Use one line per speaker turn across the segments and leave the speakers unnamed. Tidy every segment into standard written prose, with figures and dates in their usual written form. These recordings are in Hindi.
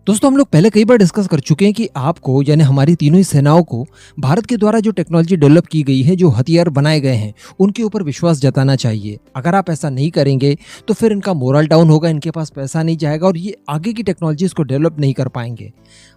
दोस्तों हम लोग पहले कई बार डिस्कस कर चुके हैं कि आपको यानी हमारी तीनों ही सेनाओं को भारत के द्वारा जो टेक्नोलॉजी डेवलप की गई है, जो हथियार बनाए गए हैं, उनके ऊपर विश्वास जताना चाहिए। अगर आप ऐसा नहीं करेंगे तो फिर इनका मोरल डाउन होगा, इनके पास पैसा नहीं जाएगा और ये आगे की टेक्नोलॉजीज को डेवलप नहीं कर पाएंगे।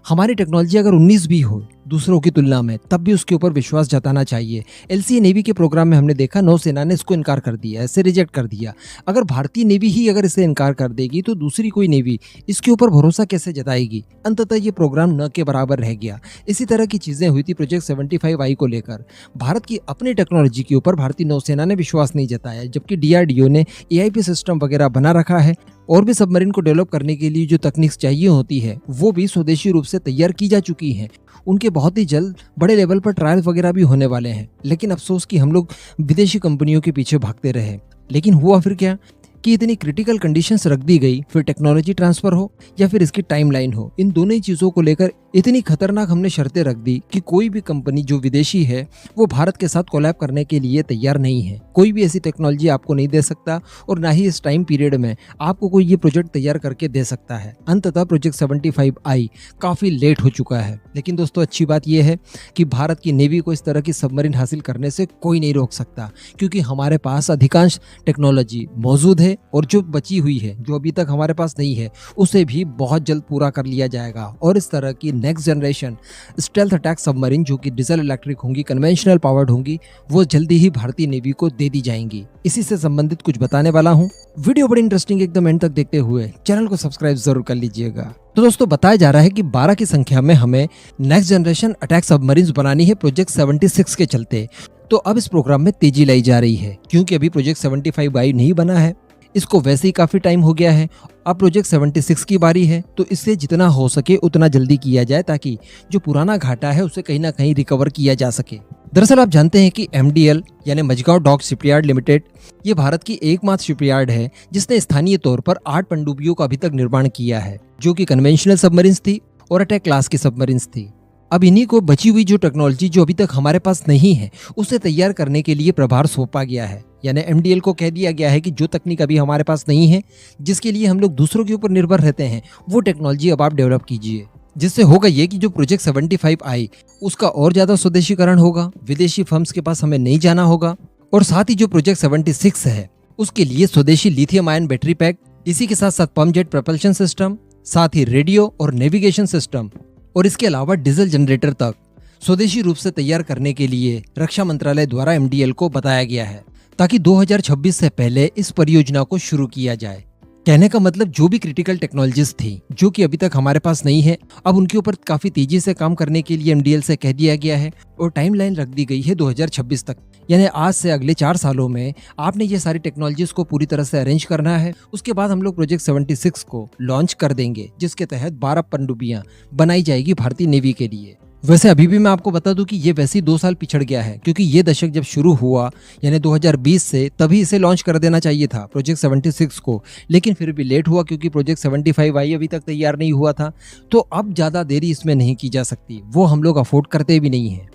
हमारी टेक्नोलॉजी अगर 19 भी हो दूसरों की तुलना में, तब भी उसके ऊपर विश्वास जताना चाहिए। एलसीए नेवी के प्रोग्राम में हमने देखा नौसेना ने इसको इनकार कर दिया, ऐसे रिजेक्ट कर दिया। अगर भारतीय नेवी ही अगर इसे इनकार कर देगी तो दूसरी कोई नेवी इसके ऊपर भरोसा कैसे जताएगी? अंततः ये प्रोग्राम न के बराबर रह गया। इसी तरह की चीजें हुई थी प्रोजेक्ट 75I को लेकर। भारत की अपनी टेक्नोलॉजी के ऊपर भारतीय नौसेना ने विश्वास नहीं जताया, जबकि डीआरडीओ ने एआईपी सिस्टम वगैरह बना रखा है और भी सबमरीन को डेवलप करने के लिए जो तकनीक चाहिए होती है वो भी स्वदेशी रूप से तैयार की जा चुकी हैं। उनके बहुत ही जल्द बड़े लेवल पर ट्रायल वगैरह भी होने वाले हैं। लेकिन अफसोस कि हम लोग विदेशी कंपनियों के पीछे भागते रहे। लेकिन हुआ फिर क्या कि इतनी क्रिटिकल कंडीशंस रख दी गई, फिर टेक्नोलॉजी ट्रांसफर हो या फिर इसकी टाइमलाइन हो, इन दोनों ही चीज़ों को लेकर इतनी खतरनाक हमने शर्तें रख दी कि कोई भी कंपनी जो विदेशी है वो भारत के साथ कोलैब करने के लिए तैयार नहीं है। कोई भी ऐसी टेक्नोलॉजी आपको नहीं दे सकता और ना ही इस टाइम पीरियड में आपको कोई ये प्रोजेक्ट तैयार करके दे सकता है। अंततः प्रोजेक्ट 75I काफ़ी लेट हो चुका है। लेकिन दोस्तों अच्छी बात यह है कि भारत की नेवी को इस तरह की सबमरीन हासिल करने से कोई नहीं रोक सकता, क्योंकि हमारे पास अधिकांश टेक्नोलॉजी मौजूद है और जो बची हुई है, जो अभी तक हमारे पास नहीं है, उसे भी बहुत जल्द पूरा कर लिया जाएगा। और इस तरह की next generation stealth attack submarine जो कि डीजल इलेक्ट्रिक होंगी, कन्वेंशनल पावर्ड होंगी, वो जल्दी ही भारतीय नेवी को दे दी जाएंगी। इसी से संबंधित कुछ बताने वाला हूँ। वीडियो बड़ी इंटरेस्टिंग, एकदम एंड तक देखते हुए चैनल को सब्सक्राइब जरूर कर लीजिएगा। तो दोस्तों बताया जा रहा है कि 12 की संख्या में हमें नेक्स्ट जनरेशन अटैक सबमरीन बनानी है प्रोजेक्ट 76 के चलते। तो अब इस प्रोग्राम में तेजी लाई जा रही है, क्योंकि अभी प्रोजेक्ट 75I नहीं बना है, इसको वैसे ही काफी टाइम हो गया है। अब प्रोजेक्ट 76 की बारी है, तो इससे जितना हो सके उतना जल्दी किया जाए, ताकि जो पुराना घाटा है उसे कहीं ना कहीं रिकवर किया जा सके। दरअसल आप जानते हैं कि MDL यानी मझगांव डॉक शिपयार्ड लिमिटेड, ये भारत की एकमात्र शिपयार्ड है जिसने स्थानीय तौर पर 8 पनडुब्बियों का अभी तक निर्माण किया है, जो कि कन्वेंशनल सबमरीन्स थी और अटैक क्लास की सबमरीन्स थी। अब इन्हीं को बची हुई जो टेक्नोलॉजी जो अभी तक हमारे पास नहीं है उसे तैयार करने के लिए प्रभार सौंपा गया है। यानी MDL को कह दिया गया है कि जो तकनीक अभी हमारे पास नहीं है, जिसके लिए हम लोग दूसरों के ऊपर निर्भर रहते हैं, वो टेक्नोलॉजी अब आप डेवलप कीजिए। जिससे होगा ये कि जो प्रोजेक्ट 75I उसका और ज्यादा स्वदेशीकरण होगा, विदेशी फर्म्स के पास हमें नहीं जाना होगा। और साथ ही जो प्रोजेक्ट 76 है उसके लिए स्वदेशी लिथियम आयन बैटरी पैक, इसी के साथ साथ पंप जेट प्रपल्शन सिस्टम, साथ ही रेडियो और नेविगेशन सिस्टम और इसके अलावा डीजल जनरेटर तक स्वदेशी रूप से तैयार करने के लिए रक्षा मंत्रालय द्वारा MDL को बताया गया है, ताकि 2026 से पहले इस परियोजना को शुरू किया जाए। कहने का मतलब जो भी क्रिटिकल टेक्नोलॉजीज थी जो कि अभी तक हमारे पास नहीं है, अब उनके ऊपर काफी तेजी से काम करने के लिए MDL से कह दिया गया है और टाइमलाइन रख दी गई है 2026 तक। यानी आज से अगले 4 सालों में आपने ये सारी टेक्नोलॉजीज को पूरी तरह से अरेंज करना है। उसके बाद हम लोग प्रोजेक्ट 76 को लॉन्च कर देंगे, जिसके तहत 12 पनडुब्बियां बनाई जाएगी भारतीय नेवी के लिए। वैसे अभी भी मैं आपको बता दूं कि ये वैसे ही 2 साल पिछड़ गया है, क्योंकि ये दशक जब शुरू हुआ यानी 2020 से, तभी इसे लॉन्च कर देना चाहिए था प्रोजेक्ट 76 को। लेकिन फिर भी लेट हुआ, क्योंकि प्रोजेक्ट 75I अभी तक तैयार नहीं हुआ था। तो अब ज़्यादा देरी इसमें नहीं की जा सकती, वो हम लोग अफोर्ड करते भी नहीं हैं।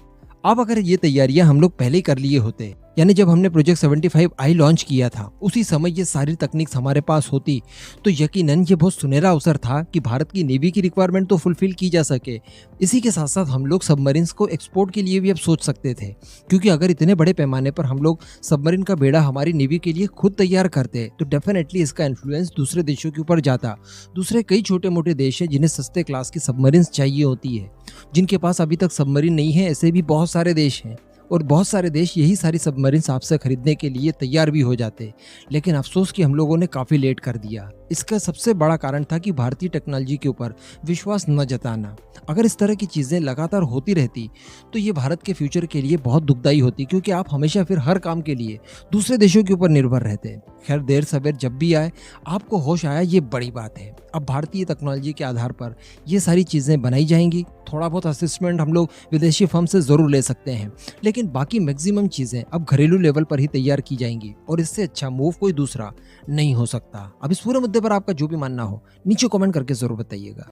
अब अगर ये तैयारियां हम लोग पहले ही कर लिए होते, यानी जब हमने प्रोजेक्ट 75I लॉन्च किया था उसी समय ये सारी तकनीक्स हमारे पास होती, तो यकीनन ये बहुत सुनहरा अवसर था कि भारत की नेवी की रिक्वायरमेंट तो फुलफिल की जा सके। इसी के साथ साथ हम लोग सबमरीन्स को एक्सपोर्ट के लिए भी अब सोच सकते थे, क्योंकि अगर इतने बड़े पैमाने पर हम लोग सबमरीन का बेड़ा हमारी नेवी के लिए खुद तैयार करते तो डेफिनेटली इसका इन्फ्लुएंस दूसरे देशों के ऊपर जाता। दूसरे कई छोटे मोटे देश हैं जिन्हें सस्ते क्लास की सबमरीन्स चाहिए होती है, जिनके पास अभी तक सबमरीन नहीं है, ऐसे भी बहुत सारे देश हैं। और बहुत सारे देश यही सारी सबमरीन्स आपसे खरीदने के लिए तैयार भी हो जाते। लेकिन अफसोस कि हम लोगों ने काफ़ी लेट कर दिया। इसका सबसे बड़ा कारण था कि भारतीय टेक्नोलॉजी के ऊपर विश्वास न जताना। अगर इस तरह की चीज़ें लगातार होती रहती तो ये भारत के फ्यूचर के लिए बहुत दुखदाई होती, क्योंकि आप हमेशा फिर हर काम के लिए दूसरे देशों के ऊपर निर्भर रहते। खैर देर सवेर जब भी आए आपको होश आया, ये बड़ी बात है। अब भारतीय टेक्नोलॉजी के आधार पर ये सारी चीज़ें बनाई जाएंगी। थोड़ा बहुत असिस्टमेंट हम लोग विदेशी फर्म से ज़रूर ले सकते हैं, लेकिन बाकी मैक्सिमम चीज़ें अब घरेलू लेवल पर ही तैयार की जाएंगी और इससे अच्छा मूव कोई दूसरा नहीं हो सकता। अब इस पूरे मुद्दे पर आपका जो भी मानना हो नीचे कमेंट करके ज़रूर बताइएगा।